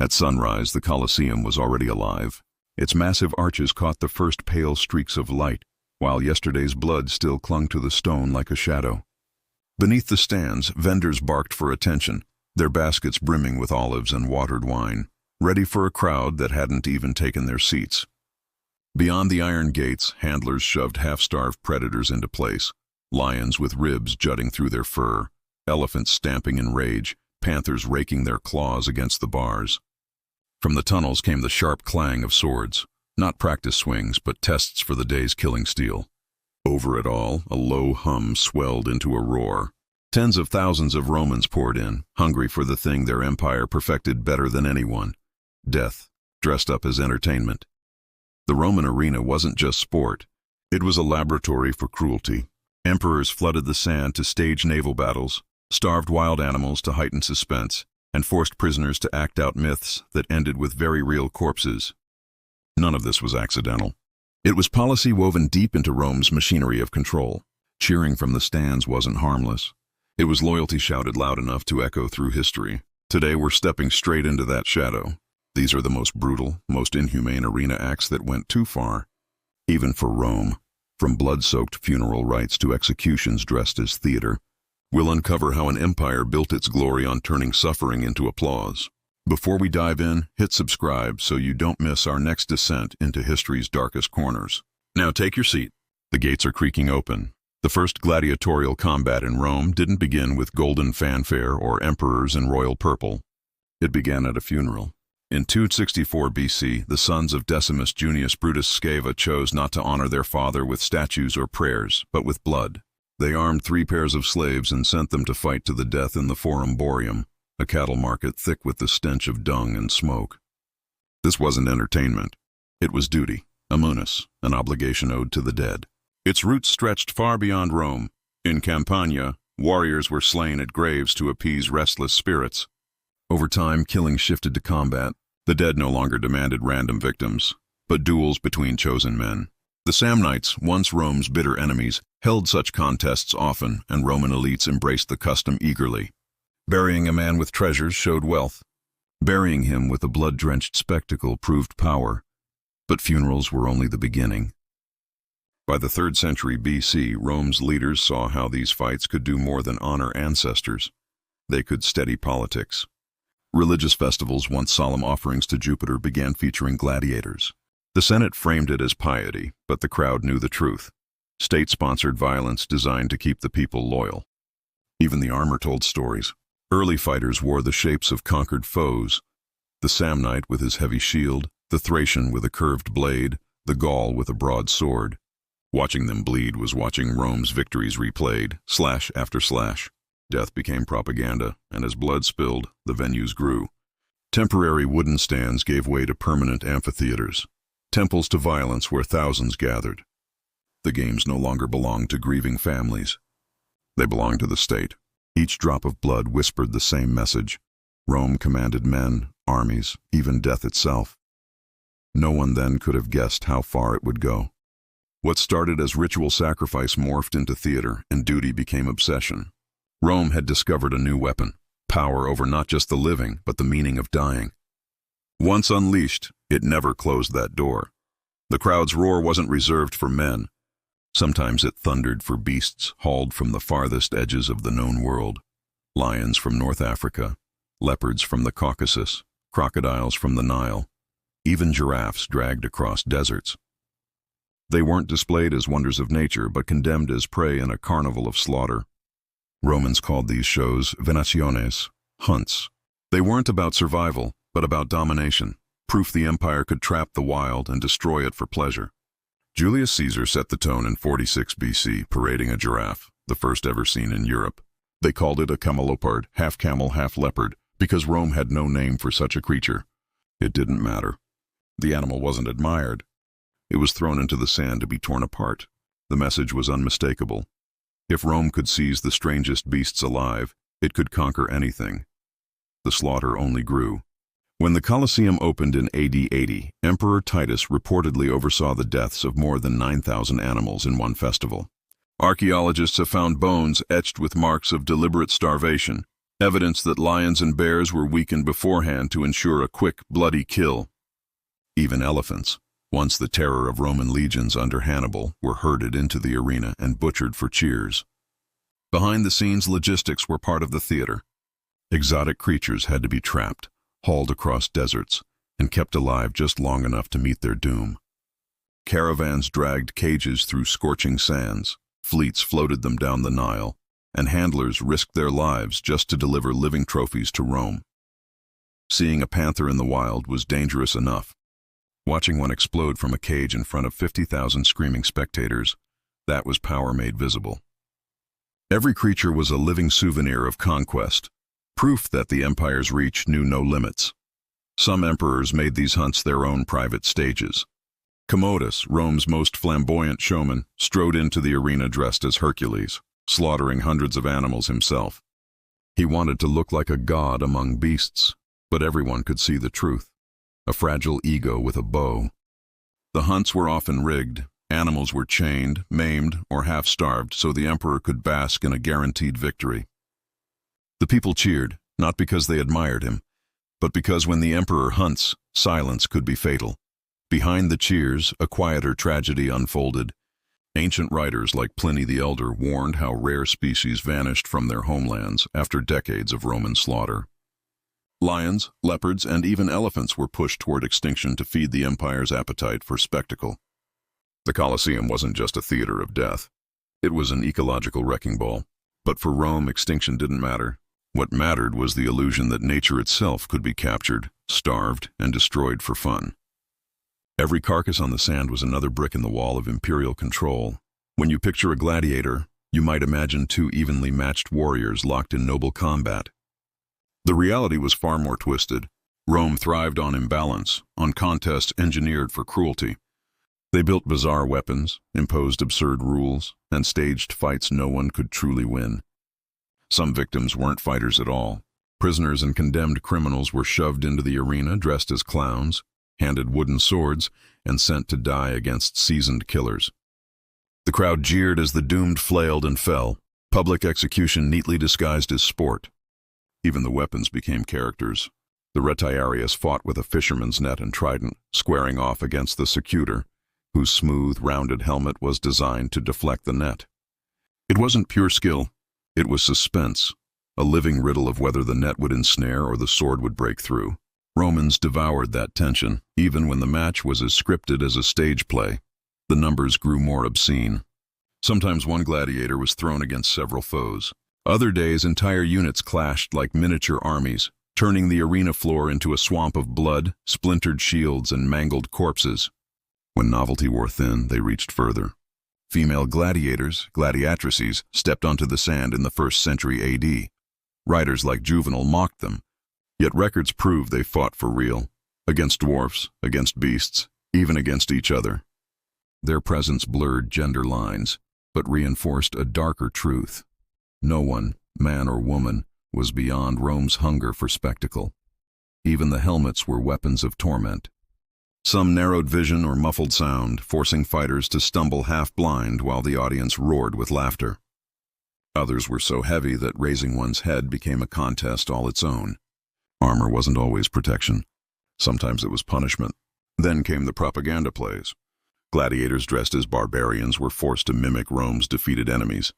At sunrise, the Colosseum was already alive. Its massive arches caught the first pale streaks of light, while yesterday's blood still clung to the stone like a shadow. Beneath the stands, vendors barked for attention, their baskets brimming with olives and watered wine, ready for a crowd that hadn't even taken their seats. Beyond the iron gates, handlers shoved half-starved predators into place, lions with ribs jutting through their fur, elephants stamping in rage, panthers raking their claws against the bars. From the tunnels came the sharp clang of swords, not practice swings, but tests for the day's killing steel. Over it all, a low hum swelled into a roar. Tens of thousands of Romans poured in, hungry for the thing their empire perfected better than anyone: death, dressed up as entertainment. The Roman arena wasn't just sport. It was a laboratory for cruelty. Emperors flooded the sand to stage naval battles, starved wild animals to heighten suspense, and forced prisoners to act out myths that ended with very real corpses. None of this was accidental. It was policy woven deep into Rome's machinery of control. Cheering from the stands wasn't harmless. It was loyalty shouted loud enough to echo through history. Today we're stepping straight into that shadow. These are the most brutal, most inhumane arena acts that went too far, even for Rome. From blood-soaked funeral rites to executions dressed as theater, we'll uncover how an empire built its glory on turning suffering into applause. Before we dive in, hit subscribe so you don't miss our next descent into history's darkest corners. Now take your seat. The gates are creaking open. The first gladiatorial combat in Rome didn't begin with golden fanfare or emperors in royal purple. It began at a funeral. In 264 BC, the sons of Decimus Junius Brutus Sceva chose not to honor their father with statues or prayers, but with blood. They armed 3 pairs of slaves and sent them to fight to the death in the Forum Boarium, a cattle market thick with the stench of dung and smoke. This wasn't entertainment. It was duty, a munus, an obligation owed to the dead. Its roots stretched far beyond Rome. In Campania, warriors were slain at graves to appease restless spirits. Over time, killing shifted to combat. The dead no longer demanded random victims, but duels between chosen men. The Samnites, once Rome's bitter enemies, held such contests often, and Roman elites embraced the custom eagerly. Burying a man with treasures showed wealth. Burying him with a blood-drenched spectacle proved power. But funerals were only the beginning. By the 3rd century BC, Rome's leaders saw how these fights could do more than honor ancestors. They could steady politics. Religious festivals, once solemn offerings to Jupiter, began featuring gladiators. The Senate framed it as piety, but the crowd knew the truth. State-sponsored violence designed to keep the people loyal. Even the armor told stories. Early fighters wore the shapes of conquered foes: the Samnite with his heavy shield, the Thracian with a curved blade, the Gaul with a broad sword. Watching them bleed was watching Rome's victories replayed, slash after slash. Death became propaganda, and as blood spilled, the venues grew. Temporary wooden stands gave way to permanent amphitheaters, temples to violence where thousands gathered. The games no longer belonged to grieving families. They belonged to the state. Each drop of blood whispered the same message. Rome commanded men, armies, even death itself. No one then could have guessed how far it would go. What started as ritual sacrifice morphed into theater, and duty became obsession. Rome had discovered a new weapon, power over not just the living, but the meaning of dying. Once unleashed, it never closed that door. The crowd's roar wasn't reserved for men. Sometimes it thundered for beasts hauled from the farthest edges of the known world. Lions from North Africa, leopards from the Caucasus, crocodiles from the Nile, even giraffes dragged across deserts. They weren't displayed as wonders of nature, but condemned as prey in a carnival of slaughter. Romans called these shows venationes, hunts. They weren't about survival, but about domination, proof the empire could trap the wild and destroy it for pleasure. Julius Caesar set the tone in 46 BC, parading a giraffe, the first ever seen in Europe. They called it a camelopard, half camel, half leopard, because Rome had no name for such a creature. It didn't matter. The animal wasn't admired. It was thrown into the sand to be torn apart. The message was unmistakable. If Rome could seize the strangest beasts alive, it could conquer anything. The slaughter only grew. When the Colosseum opened in AD 80, Emperor Titus reportedly oversaw the deaths of more than 9,000 animals in one festival. Archaeologists have found bones etched with marks of deliberate starvation, evidence that lions and bears were weakened beforehand to ensure a quick, bloody kill. Even elephants, once the terror of Roman legions under Hannibal, were herded into the arena and butchered for cheers. Behind-the-scenes logistics were part of the theater. Exotic creatures had to be trapped, hauled across deserts, and kept alive just long enough to meet their doom. Caravans dragged cages through scorching sands, fleets floated them down the Nile, and handlers risked their lives just to deliver living trophies to Rome. Seeing a panther in the wild was dangerous enough. Watching one explode from a cage in front of 50,000 screaming spectators, that was power made visible. Every creature was a living souvenir of conquest, proof that the empire's reach knew no limits. Some emperors made these hunts their own private stages. Commodus, Rome's most flamboyant showman, strode into the arena dressed as Hercules, slaughtering hundreds of animals himself. He wanted to look like a god among beasts, but everyone could see the truth. A fragile ego with a bow. The hunts were often rigged. Animals were chained, maimed, or half-starved so the emperor could bask in a guaranteed victory. The people cheered, not because they admired him, but because when the emperor hunts, silence could be fatal. Behind the cheers, a quieter tragedy unfolded. Ancient writers like Pliny the Elder warned how rare species vanished from their homelands after decades of Roman slaughter. Lions, leopards, and even elephants were pushed toward extinction to feed the empire's appetite for spectacle. The Colosseum wasn't just a theater of death. It was an ecological wrecking ball. But for Rome, extinction didn't matter. What mattered was the illusion that nature itself could be captured, starved, and destroyed for fun. Every carcass on the sand was another brick in the wall of imperial control. When you picture a gladiator, you might imagine two evenly matched warriors locked in noble combat. The reality was far more twisted. Rome thrived on imbalance, on contests engineered for cruelty. They built bizarre weapons, imposed absurd rules, and staged fights no one could truly win. Some victims weren't fighters at all. Prisoners and condemned criminals were shoved into the arena dressed as clowns, handed wooden swords, and sent to die against seasoned killers. The crowd jeered as the doomed flailed and fell, public execution neatly disguised as sport. Even the weapons became characters. The retiarius fought with a fisherman's net and trident, squaring off against the secutor, whose smooth, rounded helmet was designed to deflect the net. It wasn't pure skill. It was suspense, a living riddle of whether the net would ensnare or the sword would break through. Romans devoured that tension, even when the match was as scripted as a stage play. The numbers grew more obscene. Sometimes one gladiator was thrown against several foes. Other days, entire units clashed like miniature armies, turning the arena floor into a swamp of blood, splintered shields, and mangled corpses. When novelty wore thin, they reached further. Female gladiators, gladiatrices, stepped onto the sand in the 1st century AD. Writers like Juvenal mocked them, yet records prove they fought for real, against dwarfs, against beasts, even against each other. Their presence blurred gender lines, but reinforced a darker truth. No one, man or woman, was beyond Rome's hunger for spectacle. Even the helmets were weapons of torment. Some narrowed vision or muffled sound, forcing fighters to stumble half-blind while the audience roared with laughter. Others were so heavy that raising one's head became a contest all its own. Armor wasn't always protection. Sometimes it was punishment. Then came the propaganda plays. Gladiators dressed as barbarians were forced to mimic Rome's defeated enemies.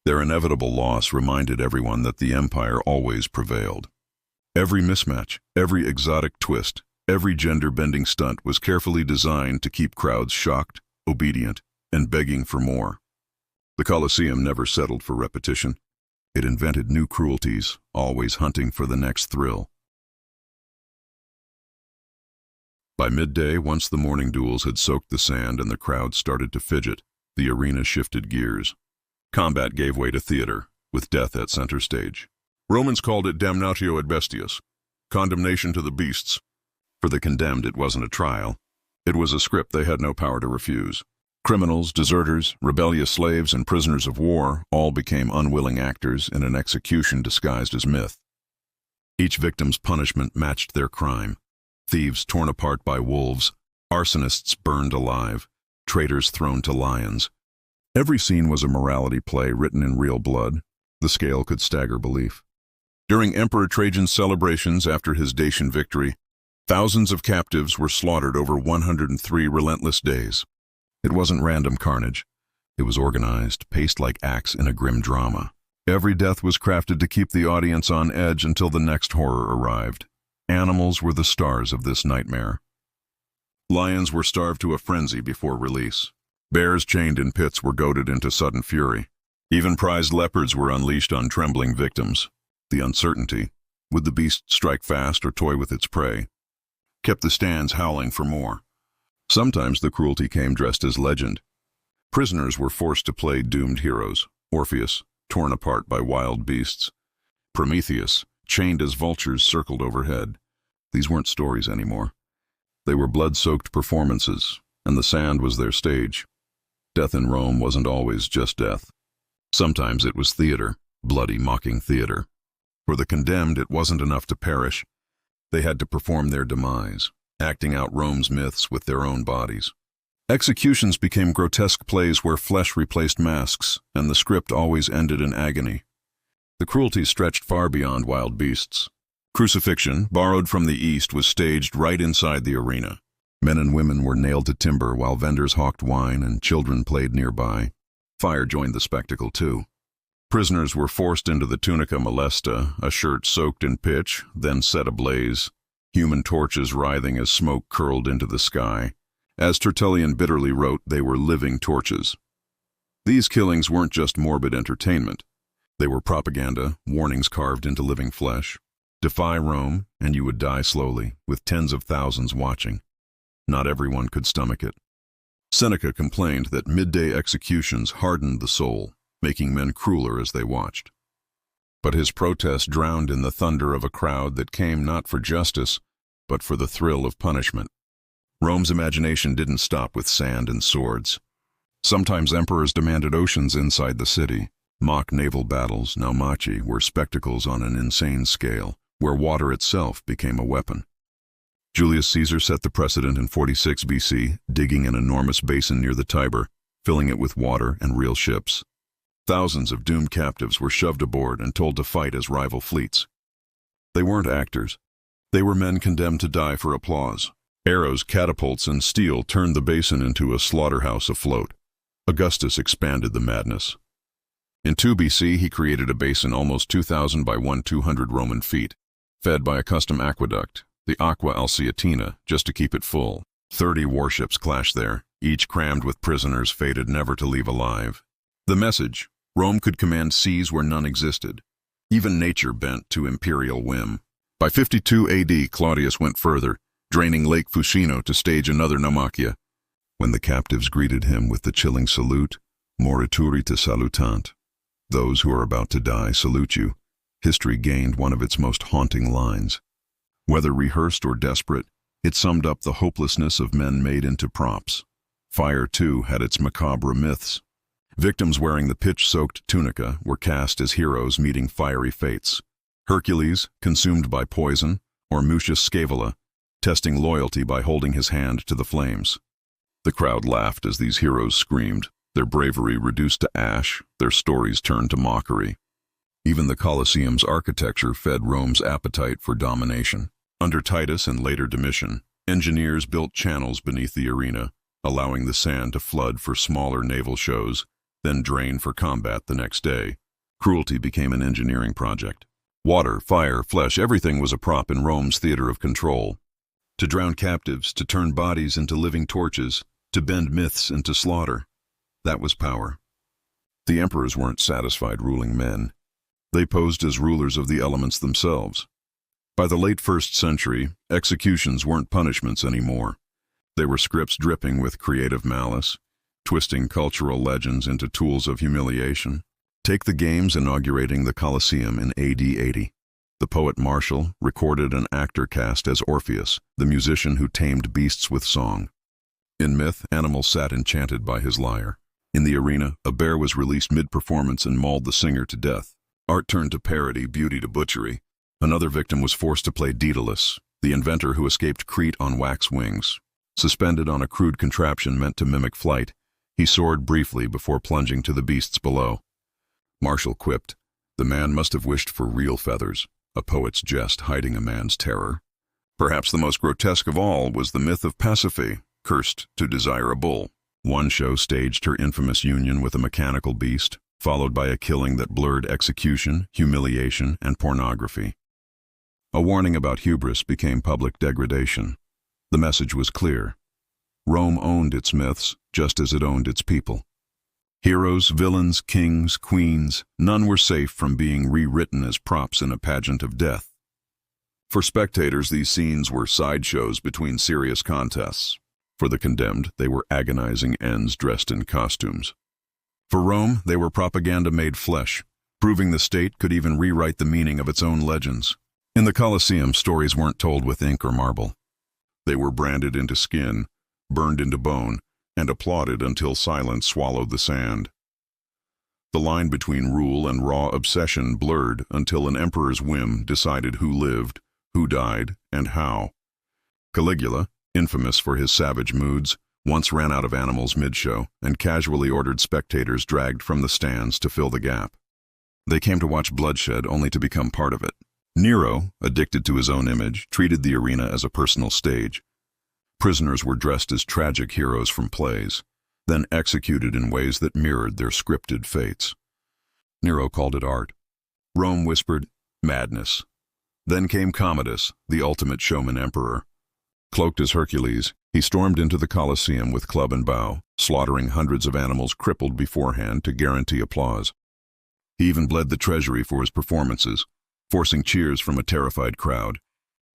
Their inevitable loss reminded everyone that the empire always prevailed. Every mismatch, every exotic twist, every gender-bending stunt was carefully designed to keep crowds shocked, obedient, and begging for more. The Colosseum never settled for repetition. It invented new cruelties, always hunting for the next thrill. By midday, once the morning duels had soaked the sand and the crowd started to fidget, the arena shifted gears. Combat gave way to theater, with death at center stage. Romans called it damnatio ad bestias, condemnation to the beasts. For the condemned, it wasn't a trial. It was a script they had no power to refuse. Criminals, deserters, rebellious slaves, and prisoners of war all became unwilling actors in an execution disguised as myth. Each victim's punishment matched their crime. Thieves torn apart by wolves, arsonists burned alive, traitors thrown to lions. Every scene was a morality play written in real blood. The scale could stagger belief. During Emperor Trajan's celebrations after his Dacian victory, thousands of captives were slaughtered over 103 relentless days. It wasn't random carnage. It was organized, paced like acts in a grim drama. Every death was crafted to keep the audience on edge until the next horror arrived. Animals were the stars of this nightmare. Lions were starved to a frenzy before release. Bears chained in pits were goaded into sudden fury. Even prized leopards were unleashed on trembling victims. The uncertainty, would the beast strike fast or toy with its prey, kept the stands howling for more. Sometimes the cruelty came dressed as legend. Prisoners were forced to play doomed heroes. Orpheus, torn apart by wild beasts. Prometheus, chained as vultures circled overhead. These weren't stories anymore. They were blood-soaked performances, and the sand was their stage. Death in Rome wasn't always just death. Sometimes it was theater, bloody, mocking theater. For the condemned, it wasn't enough to perish. They had to perform their demise, acting out Rome's myths with their own bodies. Executions became grotesque plays where flesh replaced masks, and the script always ended in agony. The cruelty stretched far beyond wild beasts. Crucifixion, borrowed from the East, was staged right inside the arena. Men and women were nailed to timber while vendors hawked wine and children played nearby. Fire joined the spectacle, too. Prisoners were forced into the tunica molesta, a shirt soaked in pitch, then set ablaze, human torches writhing as smoke curled into the sky. As Tertullian bitterly wrote, they were living torches. These killings weren't just morbid entertainment. They were propaganda, warnings carved into living flesh. Defy Rome, and you would die slowly, with tens of thousands watching. Not everyone could stomach it. Seneca complained that midday executions hardened the soul, making men crueler as they watched. But his protest drowned in the thunder of a crowd that came not for justice, but for the thrill of punishment. Rome's imagination didn't stop with sand and swords. Sometimes emperors demanded oceans inside the city. Mock naval battles, naumachi, were spectacles on an insane scale, where water itself became a weapon. Julius Caesar set the precedent in 46 BC, digging an enormous basin near the Tiber, filling it with water and real ships. Thousands of doomed captives were shoved aboard and told to fight as rival fleets. They weren't actors. They were men condemned to die for applause. Arrows, catapults, and steel turned the basin into a slaughterhouse afloat. Augustus expanded the madness. In 2 BC, he created a basin almost 2,000 by 1,200 Roman feet, fed by a custom aqueduct, the Aqua Alsietina, just to keep it full. 30 warships clashed there, each crammed with prisoners fated never to leave alive. The message: Rome could command seas where none existed. Even nature bent to imperial whim. By 52 AD, Claudius went further, draining Lake Fucino to stage another naumachia. When the captives greeted him with the chilling salute, morituri te salutant, those who are about to die salute you, history gained one of its most haunting lines. Whether rehearsed or desperate, it summed up the hopelessness of men made into props. Fire, too, had its macabre myths. Victims wearing the pitch-soaked tunica were cast as heroes meeting fiery fates. Hercules, consumed by poison, or Mucius Scaevola, testing loyalty by holding his hand to the flames. The crowd laughed as these heroes screamed, their bravery reduced to ash, their stories turned to mockery. Even the Colosseum's architecture fed Rome's appetite for domination. Under Titus and later Domitian, engineers built channels beneath the arena, allowing the sand to flood for smaller naval shows, then drain for combat the next day. Cruelty became an engineering project. Water, fire, flesh, everything was a prop in Rome's theater of control. To drown captives, to turn bodies into living torches, to bend myths into slaughter. That was power. The emperors weren't satisfied ruling men. They posed as rulers of the elements themselves. By the late 1st century, executions weren't punishments anymore. They were scripts dripping with creative malice, twisting cultural legends into tools of humiliation. Take the games inaugurating the Colosseum in AD 80. The poet Martial recorded an actor cast as Orpheus, the musician who tamed beasts with song. In myth, animals sat enchanted by his lyre. In the arena, a bear was released mid-performance and mauled the singer to death. Art turned to parody, beauty to butchery. Another victim was forced to play Daedalus, the inventor who escaped Crete on wax wings. Suspended on a crude contraption meant to mimic flight, he soared briefly before plunging to the beasts below. Martial quipped, "The man must have wished for real feathers." a poet's jest hiding a man's terror. Perhaps the most grotesque of all was the myth of Pasiphae, cursed to desire a bull. One show staged her infamous union with a mechanical beast, followed by a killing that blurred execution, humiliation, and pornography. A warning about hubris became public degradation. The message was clear. Rome owned its myths just as it owned its people. Heroes, villains, kings, queens, none were safe from being rewritten as props in a pageant of death. For spectators, these scenes were sideshows between serious contests. For the condemned, they were agonizing ends dressed in costumes. For Rome, they were propaganda made flesh, proving the state could even rewrite the meaning of its own legends. In the Colosseum, stories weren't told with ink or marble. They were branded into skin, burned into bone, and applauded until silence swallowed the sand. The line between rule and raw obsession blurred until an emperor's whim decided who lived, who died, and how. Caligula, infamous for his savage moods, once ran out of animals mid-show and casually ordered spectators dragged from the stands to fill the gap. They came to watch bloodshed only to become part of it. Nero, addicted to his own image, treated the arena as a personal stage. Prisoners were dressed as tragic heroes from plays, then executed in ways that mirrored their scripted fates. Nero called it art. Rome whispered, madness. Then came Commodus, the ultimate showman emperor. Cloaked as Hercules, he stormed into the Colosseum with club and bow, slaughtering hundreds of animals crippled beforehand to guarantee applause. He even bled the treasury for his performances, forcing cheers from a terrified crowd.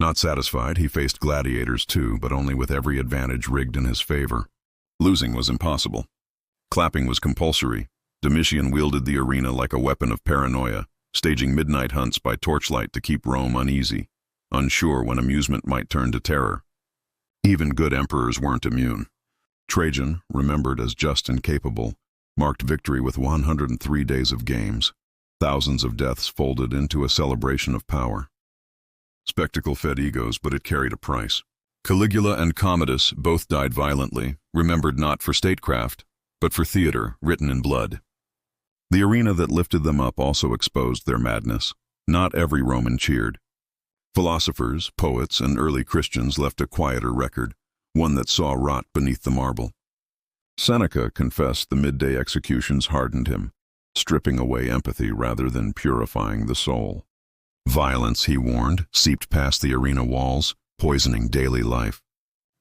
Not satisfied, he faced gladiators too, but only with every advantage rigged in his favor. Losing was impossible. Clapping was compulsory. Domitian wielded the arena like a weapon of paranoia, staging midnight hunts by torchlight to keep Rome uneasy, unsure when amusement might turn to terror. Even good emperors weren't immune. Trajan, remembered as just and capable, marked victory with 103 days of games. Thousands of deaths folded into a celebration of power. Spectacle fed egos, but it carried a price. Caligula and Commodus both died violently, remembered not for statecraft, but for theater written in blood. The arena that lifted them up also exposed their madness. Not every Roman cheered. Philosophers, poets, and early Christians left a quieter record, one that saw rot beneath the marble. Seneca confessed the midday executions hardened him, stripping away empathy rather than purifying the soul. Violence, he warned, seeped past the arena walls, poisoning daily life.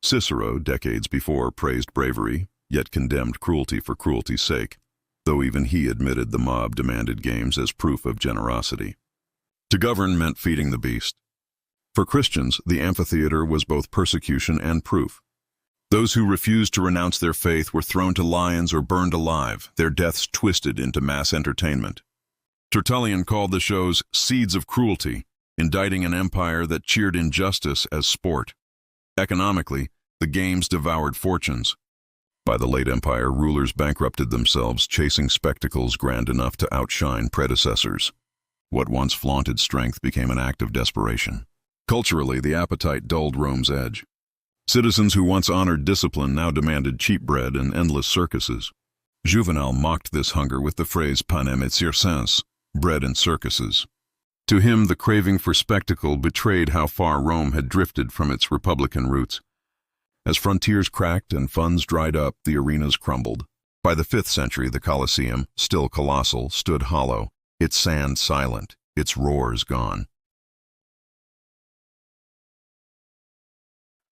Cicero, decades before, praised bravery, yet condemned cruelty for cruelty's sake, though even he admitted the mob demanded games as proof of generosity. To govern meant feeding the beast. For Christians, the amphitheater was both persecution and proof. Those who refused to renounce their faith were thrown to lions or burned alive, their deaths twisted into mass entertainment. Tertullian called the shows seeds of cruelty, indicting an empire that cheered injustice as sport. Economically, the games devoured fortunes. By the late empire, rulers bankrupted themselves, chasing spectacles grand enough to outshine predecessors. What once flaunted strength became an act of desperation. Culturally, the appetite dulled Rome's edge. Citizens who once honored discipline now demanded cheap bread and endless circuses. Juvenal mocked this hunger with the phrase panem et circenses, bread and circuses. To him, the craving for spectacle betrayed how far Rome had drifted from its republican roots. As frontiers cracked and funds dried up, the arenas crumbled. By the 5th century, the Colosseum, still colossal, stood hollow, its sand silent, its roars gone.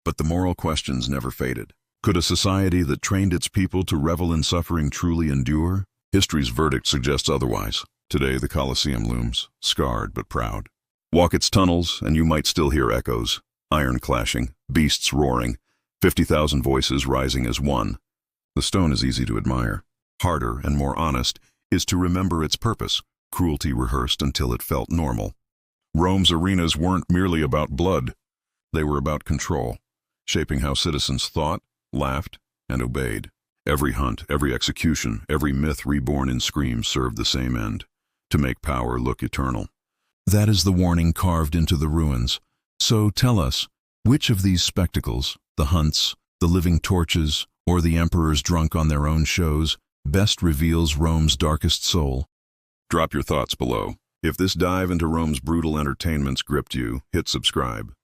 But the moral questions never faded. Could a society that trained its people to revel in suffering truly endure? History's verdict suggests otherwise. Today the Colosseum looms, scarred but proud. Walk its tunnels, and you might still hear echoes. Iron clashing, beasts roaring, 50,000 voices rising as one. The stone is easy to admire. Harder and more honest is to remember its purpose, cruelty rehearsed until it felt normal. Rome's arenas weren't merely about blood. They were about control, shaping how citizens thought, laughed, and obeyed. Every hunt, every execution, every myth reborn in screams served the same end, to make power look eternal. That is the warning carved into the ruins. So tell us, which of these spectacles, the hunts, the living torches, or the emperors drunk on their own shows, best reveals Rome's darkest soul? Drop your thoughts below. If this dive into Rome's brutal entertainments gripped you, hit subscribe.